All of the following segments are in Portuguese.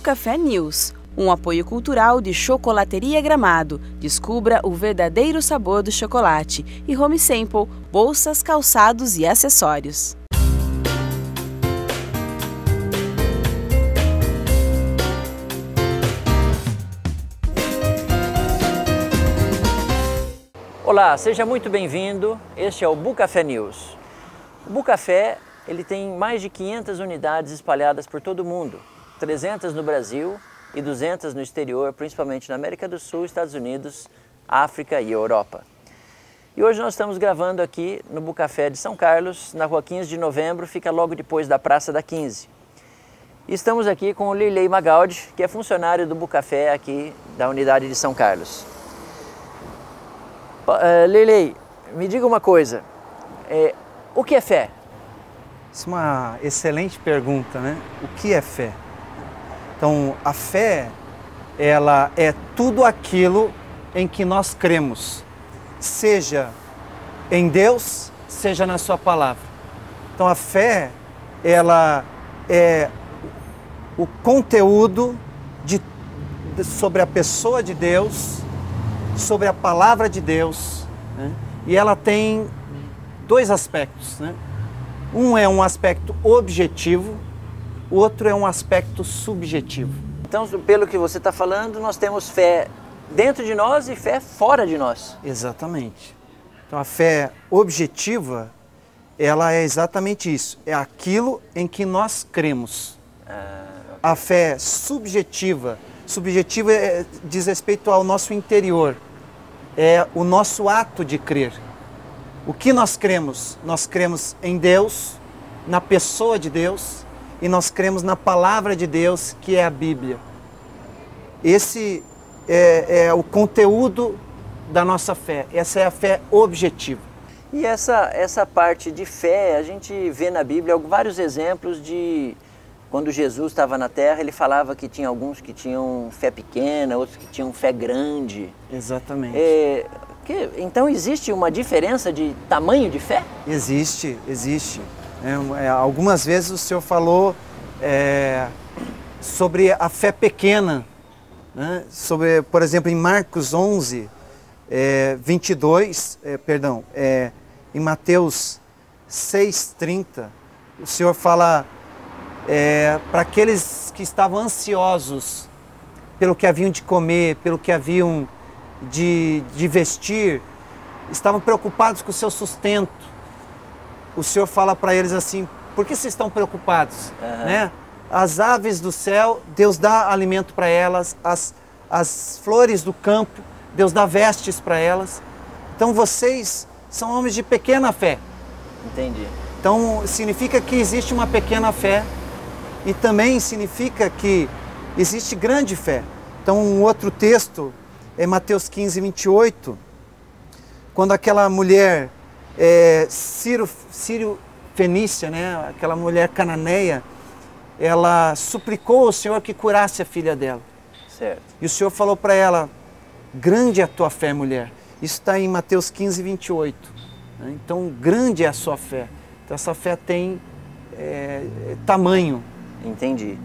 Bucafé News, um apoio cultural de Chocolateria Gramado. Descubra o verdadeiro sabor do chocolate. E Home Sample, bolsas, calçados e acessórios. Olá, seja muito bem-vindo. Este é o Bucafé News. O Bucafé, ele tem mais de 500 unidades espalhadas por todo o mundo, 300 no Brasil e 200 no exterior, principalmente na América do Sul, Estados Unidos, África e Europa. E hoje nós estamos gravando aqui no Bucafé de São Carlos, na rua 15 de novembro, fica logo depois da Praça da 15. E estamos aqui com o Lirley Magaldi, que é funcionário do Bucafé aqui da unidade de São Carlos. Lirley, me diga uma coisa, o que é fé? Isso é uma excelente pergunta, né? O que é fé? Então, a fé, ela é tudo aquilo em que nós cremos, seja em Deus, seja na sua palavra. Então, a fé, ela é o conteúdo sobre a pessoa de Deus, sobre a palavra de Deus, né? E ela tem dois aspectos, né? Um é um aspecto objetivo, o outro é um aspecto subjetivo. Então, pelo que você está falando, nós temos fé dentro de nós e fé fora de nós. Exatamente. Então, a fé objetiva, ela é exatamente isso, é aquilo em que nós cremos. A fé subjetiva diz respeito ao nosso interior, é o nosso ato de crer. O que nós cremos? Nós cremos em Deus, na pessoa de Deus, e nós cremos na palavra de Deus, que é a Bíblia. Esse é o conteúdo da nossa fé, essa é a fé objetiva. E essa parte de fé, a gente vê na Bíblia vários exemplos de... Quando Jesus estava na Terra, ele falava que tinha alguns que tinham fé pequena, outros que tinham fé grande. Exatamente. Então existe uma diferença de tamanho de fé? Existe. Algumas vezes o Senhor falou sobre a fé pequena, né? Sobre, por exemplo, em Marcos 11, 22, em Mateus 6:30, o Senhor fala para aqueles que estavam ansiosos pelo que haviam de comer, pelo que haviam de vestir, estavam preocupados com o seu sustento. O Senhor fala para eles assim: por que vocês estão preocupados? Né? As aves do céu, Deus dá alimento para elas, as flores do campo, Deus dá vestes para elas. Então vocês são homens de pequena fé. Entendi. Então significa que existe uma pequena fé e também significa que existe grande fé. Então um outro texto é Mateus 15, 28, quando aquela mulher sírio-fenícia, né, aquela mulher cananeia, ela suplicou ao Senhor que curasse a filha dela. Certo. E o Senhor falou para ela: grande é a tua fé, mulher. Isso está em Mateus 15, 28. Né? Então, grande é a sua fé. Então, essa fé tem tamanho. Entendi.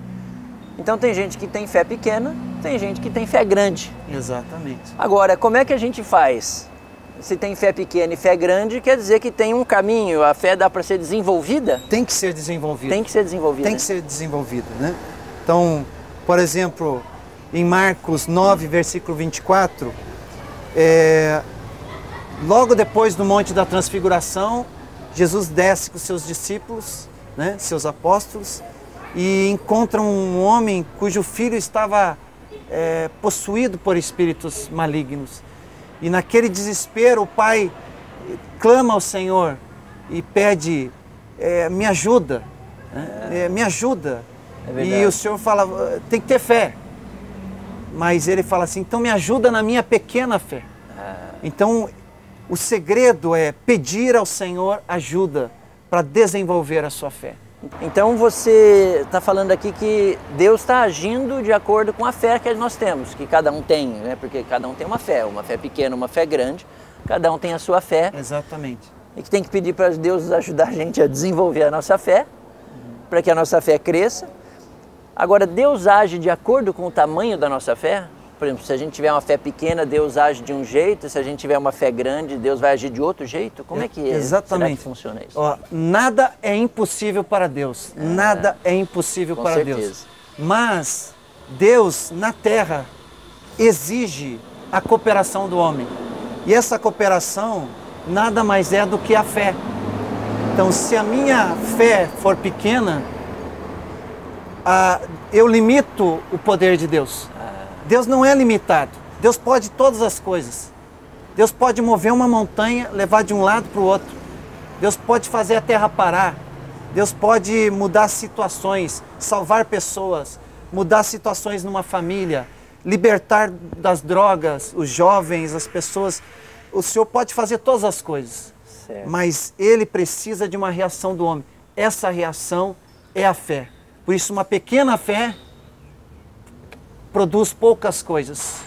Então tem gente que tem fé pequena, tem gente que tem fé grande. Exatamente. Agora, como é que a gente faz? Se tem fé pequena e fé grande, quer dizer que tem um caminho, a fé dá para ser desenvolvida? Tem que ser desenvolvida. Tem que ser desenvolvida. Tem que ser desenvolvida, né? Então, por exemplo, em Marcos 9, versículo 24, logo depois do Monte da Transfiguração, Jesus desce com seus discípulos, né, seus apóstolos, e encontra um homem cujo filho estava possuído por espíritos malignos. E naquele desespero o pai clama ao Senhor e pede: me ajuda, né? Me ajuda. E o Senhor fala: tem que ter fé. Mas ele fala assim: então me ajuda na minha pequena fé. Então o segredo é pedir ao Senhor ajuda para desenvolver a sua fé. Então você está falando aqui que Deus está agindo de acordo com a fé que nós temos, que cada um tem, né? Porque cada um tem uma fé pequena, uma fé grande, cada um tem a sua fé. Exatamente. E que tem que pedir para Deus ajudar a gente a desenvolver a nossa fé, para que a nossa fé cresça. Agora, Deus age de acordo com o tamanho da nossa fé? Por exemplo, se a gente tiver uma fé pequena, Deus age de um jeito, se a gente tiver uma fé grande, Deus vai agir de outro jeito? Como é que é? Exatamente. Será que funciona isso? Ó, nada é impossível para Deus. Nada é impossível com para certeza. Deus. Mas Deus, na terra, exige a cooperação do homem. E essa cooperação nada mais é do que a fé. Então, se a minha fé for pequena, eu limito o poder de Deus. Deus não é limitado. Deus pode todas as coisas. Deus pode mover uma montanha, levar de um lado para o outro. Deus pode fazer a terra parar. Deus pode mudar situações, salvar pessoas, mudar situações numa família, libertar das drogas, os jovens, as pessoas. O Senhor pode fazer todas as coisas. Certo. Mas Ele precisa de uma reação do homem. Essa reação é a fé. Por isso, uma pequena fé produz poucas coisas.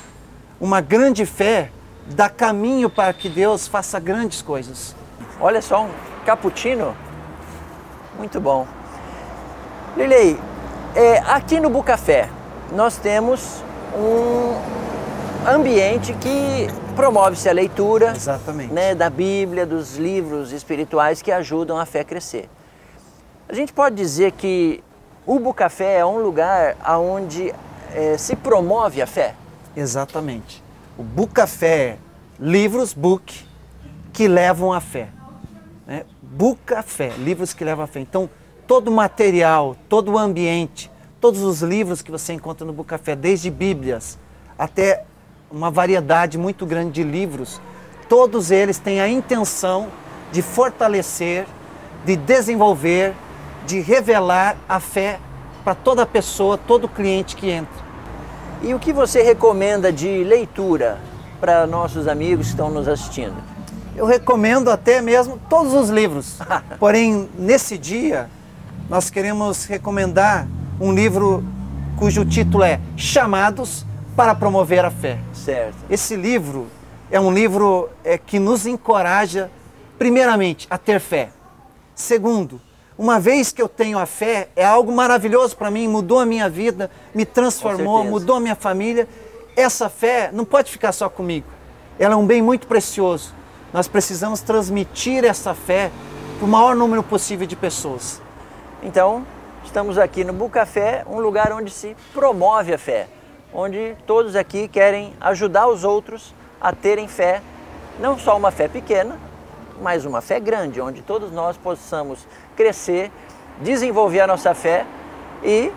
Uma grande fé dá caminho para que Deus faça grandes coisas. Olha só, um cappuccino. Muito bom. Lilei, aqui no Bucafé nós temos um ambiente que promove-se a leitura, Exatamente. né, da Bíblia, dos livros espirituais que ajudam a fé a crescer. A gente pode dizer que o Bucafé é um lugar onde se promove a fé? Exatamente. O Bucafé é livros, book, que levam à fé. Né? Bucafé, livros que levam à fé. Então, todo o material, todo o ambiente, todos os livros que você encontra no Bucafé, desde Bíblias até uma variedade muito grande de livros, todos eles têm a intenção de fortalecer, de desenvolver, de revelar a fé para toda pessoa, todo cliente que entra. E o que você recomenda de leitura para nossos amigos que estão nos assistindo? Eu recomendo até mesmo todos os livros. Porém, nesse dia, nós queremos recomendar um livro cujo título é Chamados para Promover a Fé. Certo. Esse livro é um livro que nos encoraja, primeiramente, a ter fé. Segundo, uma vez que eu tenho a fé, é algo maravilhoso para mim, mudou a minha vida, me transformou, mudou a minha família. Essa fé não pode ficar só comigo. Ela é um bem muito precioso. Nós precisamos transmitir essa fé para o maior número possível de pessoas. Então, estamos aqui no Bucafé, um lugar onde se promove a fé, onde todos aqui querem ajudar os outros a terem fé, não só uma fé pequena, mas uma fé grande, onde todos nós possamos crescer, desenvolver a nossa fé e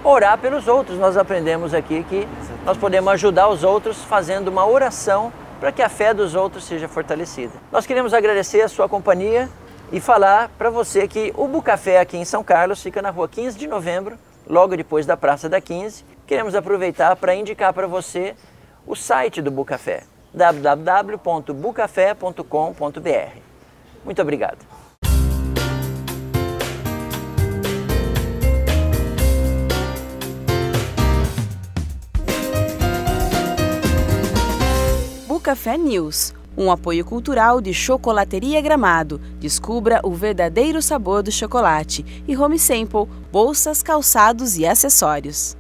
orar pelos outros. Nós aprendemos aqui que nós podemos ajudar os outros fazendo uma oração para que a fé dos outros seja fortalecida. Nós queremos agradecer a sua companhia e falar para você que o Bucafé aqui em São Carlos fica na rua 15 de novembro, logo depois da Praça da 15. Queremos aproveitar para indicar para você o site do Bucafé, www.bucafé.com.br. Muito obrigado. Bucafé News, um apoio cultural de Chocolateria Gramado. Descubra o verdadeiro sabor do chocolate. E Home Sample, bolsas, calçados e acessórios.